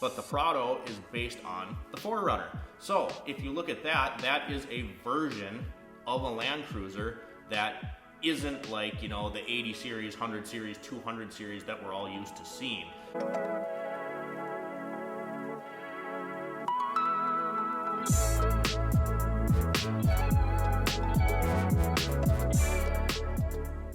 but the Prado is based on the 4Runner. So if you look at that, that is a version of a Land Cruiser that isn't like, you know, the 80 series, 100 series, 200 series that we're all used to seeing.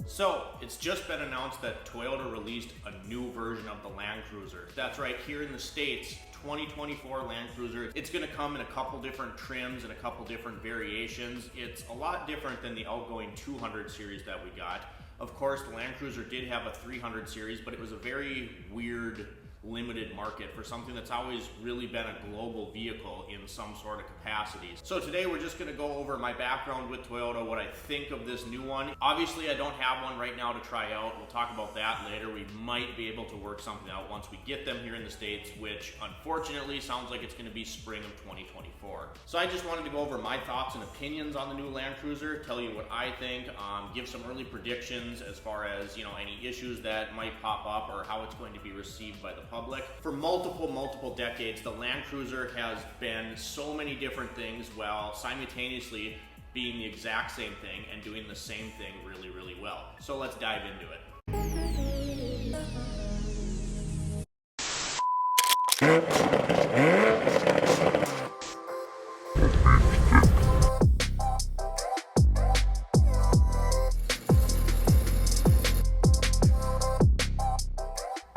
So, it's just been announced that Toyota released a new version of the Land Cruiser. That's right, here in the States, 2024 Land Cruiser. It's gonna come in a couple different trims and a couple different variations. It's a lot different than the outgoing 200 series that we got. Of course, the Land Cruiser did have a 300 series, but it was a very weird, limited market for something that's always really been a global vehicle in some sort of capacity. So today we're just going to go over my background with Toyota, what I think of this new one. Obviously I don't have one right now to try out. We'll talk about that later. We might be able to work something out once we get them here in the States, which unfortunately sounds like it's going to be spring of 2024. So I just wanted to go over my thoughts and opinions on the new Land Cruiser, tell you what I think, give some early predictions as far as, you know, any issues that might pop up or how it's going to be received by the public. For multiple decades, the Land Cruiser has been so many different things while simultaneously being the exact same thing and doing the same thing really well. So let's dive into it.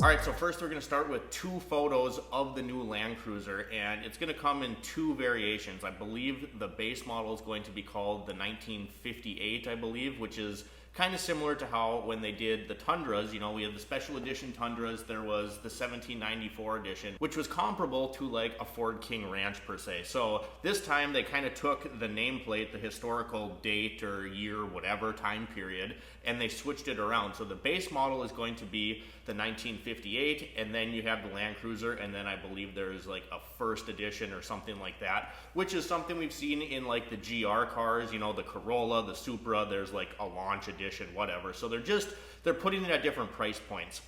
Alright, so first we're going to start with two photos of the new Land Cruiser, and it's going to come in two variations. I believe the base model is going to be called the 1958, I believe, which is kind of similar to how when they did the Tundras, you know, we had the special edition Tundras, there was the 1794 edition, which was comparable to like a Ford King Ranch per se. So this time they kind of took the nameplate, the historical date or year, whatever time period, and they switched it around. So the base model is going to be the 1958, and then you have the Land Cruiser, and then I believe there's like a first edition or something like that, which is something we've seen in like the GR cars, you know, the Corolla, the Supra, there's like a launch edition, whatever. So they're putting it at different price points.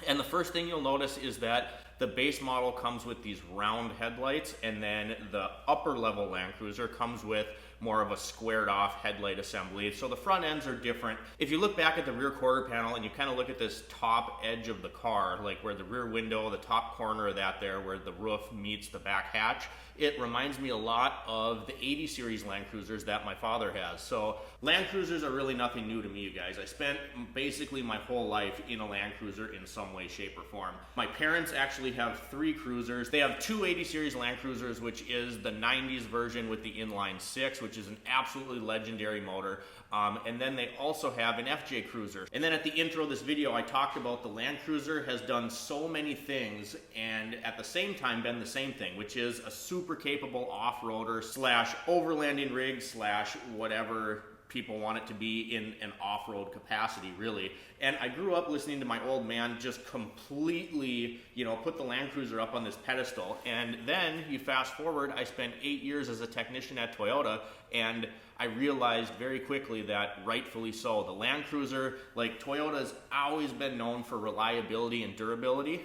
And the first thing you'll notice is that the base model comes with these round headlights, and then the upper level Land Cruiser comes with more of a squared off headlight assembly. So the front ends are different. If you look back at the rear quarter panel and you kind of look at this top edge of the car, like where the rear window, the top corner of that there, where the roof meets the back hatch, it reminds me a lot of the 80 series Land Cruisers that my father has. So Land Cruisers are really nothing new to me, you guys. I spent basically my whole life in a Land Cruiser in some way, shape, or form. My parents actually have 3 cruisers. They have 2 80 series Land Cruisers, which is the 90s version with the inline 6, which is an absolutely legendary motor. And then they also have an FJ Cruiser. And then at the intro of this video, I talked about the Land Cruiser has done so many things and at the same time been the same thing, which is a super capable off-roader slash overlanding rig slash whatever people want it to be in an off-road capacity, really. And I grew up listening to my old man just completely, you know, put the Land Cruiser up on this pedestal. And then you fast forward, I spent 8 years as a technician at Toyota, and I realized very quickly that rightfully so. The Land Cruiser, like Toyota's always been known for reliability and durability.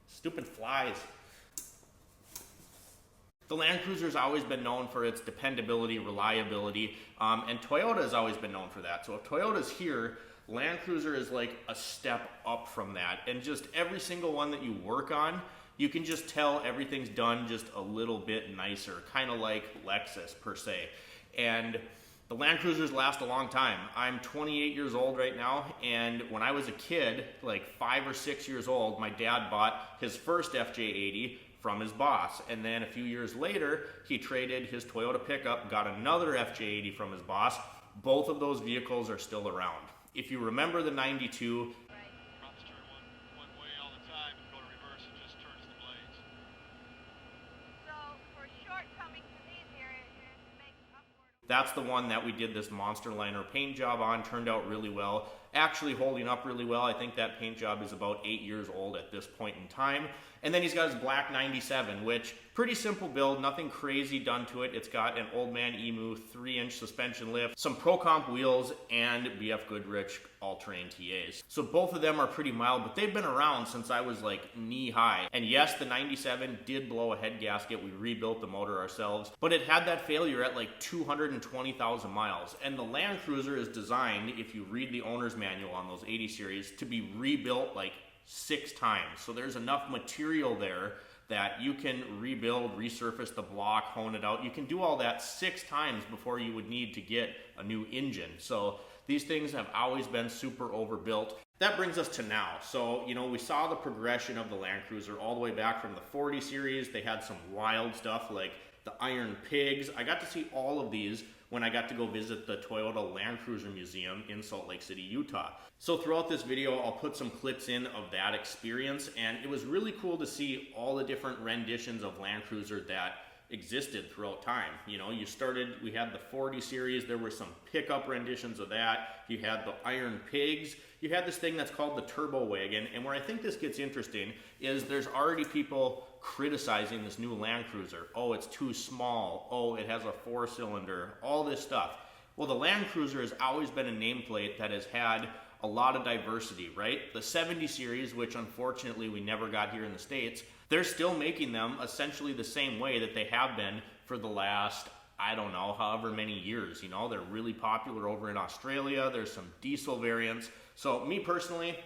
Stupid flies. The Land Cruiser's always been known for its dependability, reliability, and Toyota has always been known for that. So if Toyota's here, Land Cruiser is like a step up from that. And just every single one that you work on, you can just tell everything's done just a little bit nicer, kind of like Lexus per se. And the Land Cruisers last a long time. I'm 28 years old right now, and when I was a kid, like 5 or 6 years old, my dad bought his first FJ80 from his boss, and then a few years later he traded his Toyota pickup, got another FJ80 from his boss. Both of those vehicles are still around. If you remember the 92, that's the one that we did this monster liner paint job on, turned out really well. actually holding up really well. I think that paint job is about 8 years old at this point in time. And then he's got his black 97, which pretty simple build, nothing crazy done to it. It's got an Old Man Emu 3-inch suspension lift, some Pro Comp wheels, and BF Goodrich all-terrain TAs. So both of them are pretty mild, but they've been around since I was like knee high. And yes, the 97 did blow a head gasket. We rebuilt the motor ourselves, but it had that failure at like 220,000 miles. And the Land Cruiser is designed, if you read the owner's manual on those 80 series, to be rebuilt like 6 times. So there's enough material there that you can rebuild, resurface the block, hone it out. You can do all that 6 times before you would need to get a new engine. So these things have always been super overbuilt. That brings us to now. So, you know, we saw the progression of the Land Cruiser all the way back from the 40 series. They had some wild stuff like the Iron Pigs. I got to see all of these when I got to go visit the Toyota Land Cruiser Museum in Salt Lake City, Utah. So throughout this video, I'll put some clips in of that experience, and it was really cool to see all the different renditions of Land Cruiser that existed throughout time. You know, we had the 40 series, there were some pickup renditions of that, you had the Iron Pigs, you had this thing that's called the Turbo Wagon, and where I think this gets interesting is there's already people criticizing this new Land Cruiser. Oh, it's too small. Oh, it has a 4-cylinder, all this stuff. Well, the Land Cruiser has always been a nameplate that has had a lot of diversity, right? The 70 series, which unfortunately we never got here in the States, they're still making them essentially the same way that they have been for the last, I don't know, however many years. You know, they're really popular over in Australia. There's some diesel variants. So me personally,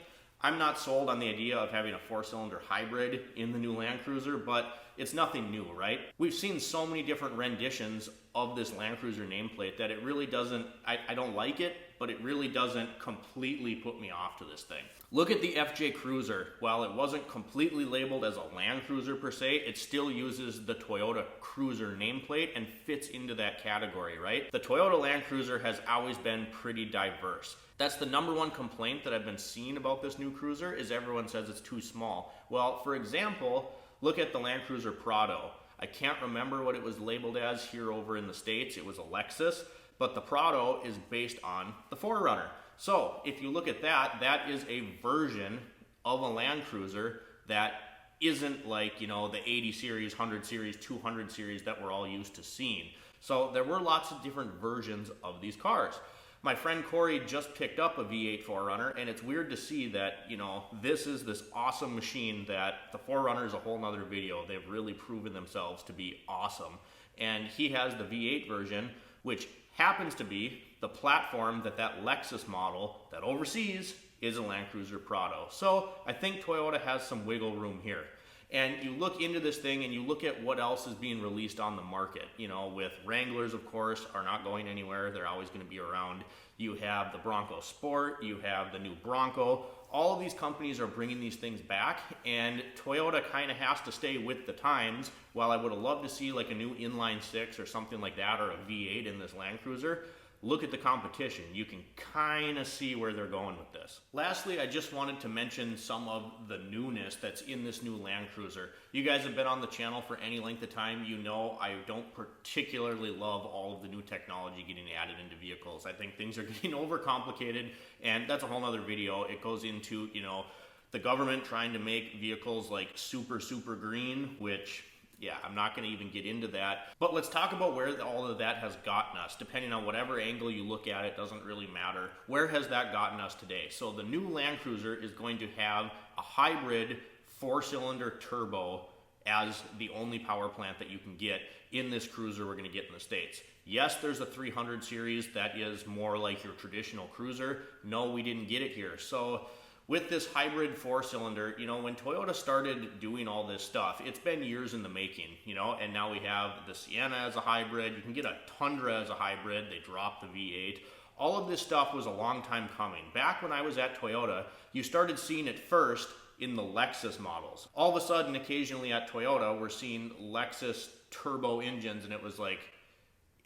I'm not sold on the idea of having a 4-cylinder hybrid in the new Land Cruiser, but it's nothing new, right? We've seen so many different renditions of this Land Cruiser nameplate that it really doesn't, I don't like it, but it really doesn't completely put me off to this thing. Look at the FJ Cruiser. While it wasn't completely labeled as a Land Cruiser per se, it still uses the Toyota Cruiser nameplate and fits into that category, right? The Toyota Land Cruiser has always been pretty diverse. That's the #1 complaint that I've been seeing about this new cruiser is everyone says it's too small. Well, for example, look at the Land Cruiser Prado. I can't remember what it was labeled as here over in the States. It was a Lexus, but the Prado is based on the 4Runner. So if you look at that, that is a version of a Land Cruiser that isn't like, you know, the 80 series, 100 series, 200 series that we're all used to seeing. So there were lots of different versions of these cars. My friend Corey just picked up a V8 4Runner, and it's weird to see that, you know, this is this awesome machine that the 4Runner is a whole nother video. They've really proven themselves to be awesome. And he has the V8 version, which happens to be the platform that Lexus model that overseas is a Land Cruiser Prado. So I think Toyota has some wiggle room here. And you look into this thing and you look at what else is being released on the market. You know, with Wranglers, of course, are not going anywhere. They're always going to be around. You have the Bronco Sport. You have the new Bronco. All of these companies are bringing these things back, and Toyota kind of has to stay with the times. While I would have loved to see like a new inline 6 or something like that, or a V8 in this Land Cruiser, look at the competition. You can kind of see where they're going with this. Lastly, I just wanted to mention some of the newness that's in this new Land Cruiser. You guys have been on the channel for any length of time. You know I don't particularly love all of the new technology getting added into vehicles. I think things are getting overcomplicated, and that's a whole nother video. It goes into, you know, the government trying to make vehicles like super green, which, yeah, I'm not going to even get into that. But let's talk about where all of that has gotten us. Depending on whatever angle you look at it, doesn't really matter. Where has that gotten us today? So the new Land Cruiser is going to have a hybrid 4-cylinder turbo as the only power plant that you can get in this cruiser we're going to get in the States. Yes, there's a 300 series that is more like your traditional cruiser. No, we didn't get it here. So with this hybrid 4-cylinder, you know, when Toyota started doing all this stuff, it's been years in the making, you know, and now we have the Sienna as a hybrid. You can get a Tundra as a hybrid. They dropped the V8. All of this stuff was a long time coming. Back when I was at Toyota, you started seeing it first in the Lexus models. All of a sudden, occasionally at Toyota, we're seeing Lexus turbo engines, and it was like,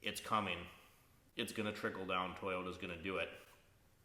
it's coming. It's going to trickle down. Toyota's going to do it.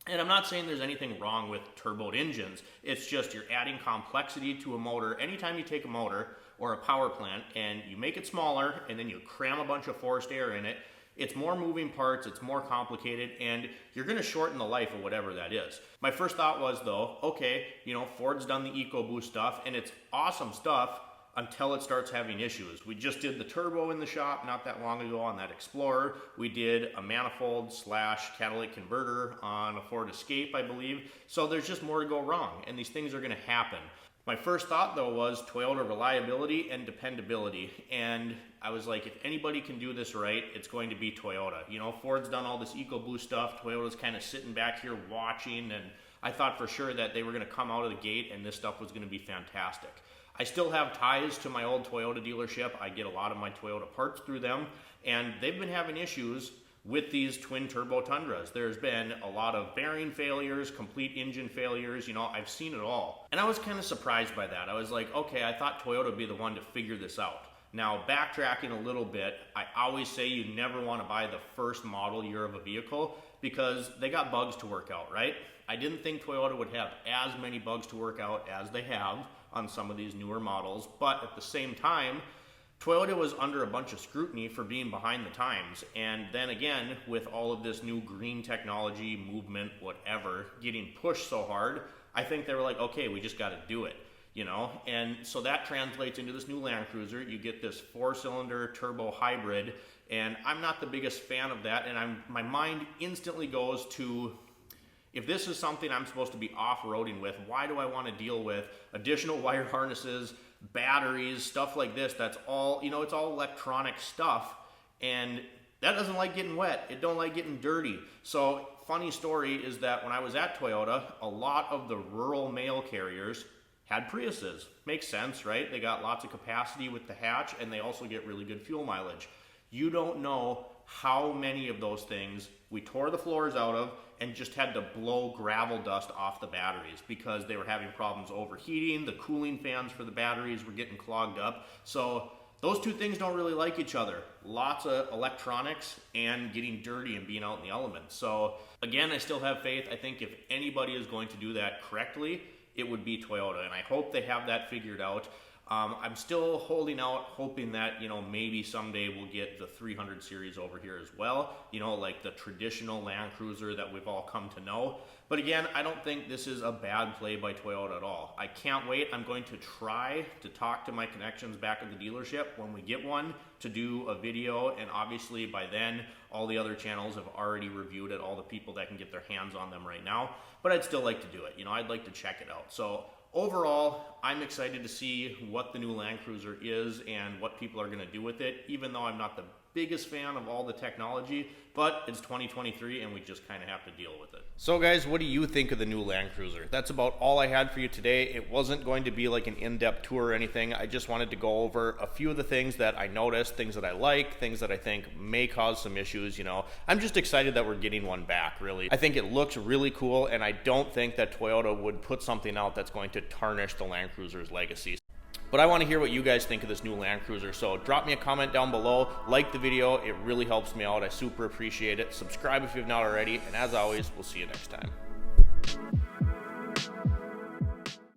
And I'm not saying there's anything wrong with turboed engines. It's just you're adding complexity to a motor. Anytime you take a motor or a power plant and you make it smaller and then you cram a bunch of forced air in it, It's more moving parts, it's more complicated, and you're gonna shorten the life of whatever that is. My first thought was though, okay, you know, Ford's done the EcoBoost stuff, and it's awesome stuff until it starts having issues. We just did the turbo in the shop not that long ago on that Explorer. We did a manifold / catalytic converter on a Ford Escape, I believe. So there's just more to go wrong, and these things are gonna happen. My first thought though was Toyota reliability and dependability, and I was like, if anybody can do this right, it's going to be Toyota. You know, Ford's done all this EcoBoost stuff, Toyota's kind of sitting back here watching, and I thought for sure that they were gonna come out of the gate and this stuff was gonna be fantastic. I still have ties to my old Toyota dealership. I get a lot of my Toyota parts through them, and they've been having issues with these twin turbo Tundras. There's been a lot of bearing failures, complete engine failures, you know, I've seen it all. And I was kind of surprised by that. I was like, okay, I thought Toyota would be the one to figure this out. Now, backtracking a little bit, I always say you never want to buy the first model year of a vehicle because they got bugs to work out, right? I didn't think Toyota would have as many bugs to work out as they have on some of these newer models, but at the same time, Toyota was under a bunch of scrutiny for being behind the times. And then again, with all of this new green technology, movement, whatever, getting pushed so hard, I think they were like, okay, we just got to do it, you know? And so that translates into this new LandCruiser. You get this 4-cylinder turbo hybrid, and I'm not the biggest fan of that, and my mind instantly goes to, if this is something I'm supposed to be off-roading with, why do I want to deal with additional wire harnesses, batteries, stuff like this? That's all, you know, it's all electronic stuff, and that doesn't like getting wet. It don't like getting dirty. So funny story is that when I was at Toyota, a lot of the rural mail carriers had Priuses. Makes sense, right? They got lots of capacity with the hatch, and they also get really good fuel mileage. You don't know how many of those things we tore the floors out of and just had to blow gravel dust off the batteries because they were having problems overheating. The cooling fans for the batteries were getting clogged up. So those two things don't really like each other. Lots of electronics and getting dirty and being out in the elements. So again, I still have faith. I think if anybody is going to do that correctly, it would be Toyota, and I hope they have that figured out. I'm still holding out, hoping that, you know, maybe someday we'll get the 300 series over here as well, you know, like the traditional LandCruiser that we've all come to know. But again, I don't think this is a bad play by Toyota at all. I can't wait. I'm going to try to talk to my connections back at the dealership when we get one to do a video, and obviously by then all the other channels have already reviewed it, all the people that can get their hands on them right now. But I'd still like to do it. You know, I'd like to check it out. So overall, I'm excited to see what the new LandCruiser is and what people are going to do with it, even though I'm not the biggest fan of all the technology, but it's 2023 and we just kind of have to deal with it. So guys, what do you think of the new LandCruiser? That's about all I had for you today. It wasn't going to be like an in-depth tour or anything. I just wanted to go over a few of the things that I noticed, things that I like, things that I think may cause some issues, you know. I'm just excited that we're getting one back, really. I think it looks really cool, and I don't think that Toyota would put something out that's going to tarnish the LandCruiser's legacy. But I want to hear what you guys think of this new LandCruiser, so drop me a comment down below, like the video, it really helps me out, I super appreciate it. Subscribe if you've not already, and as always, we'll see you next time.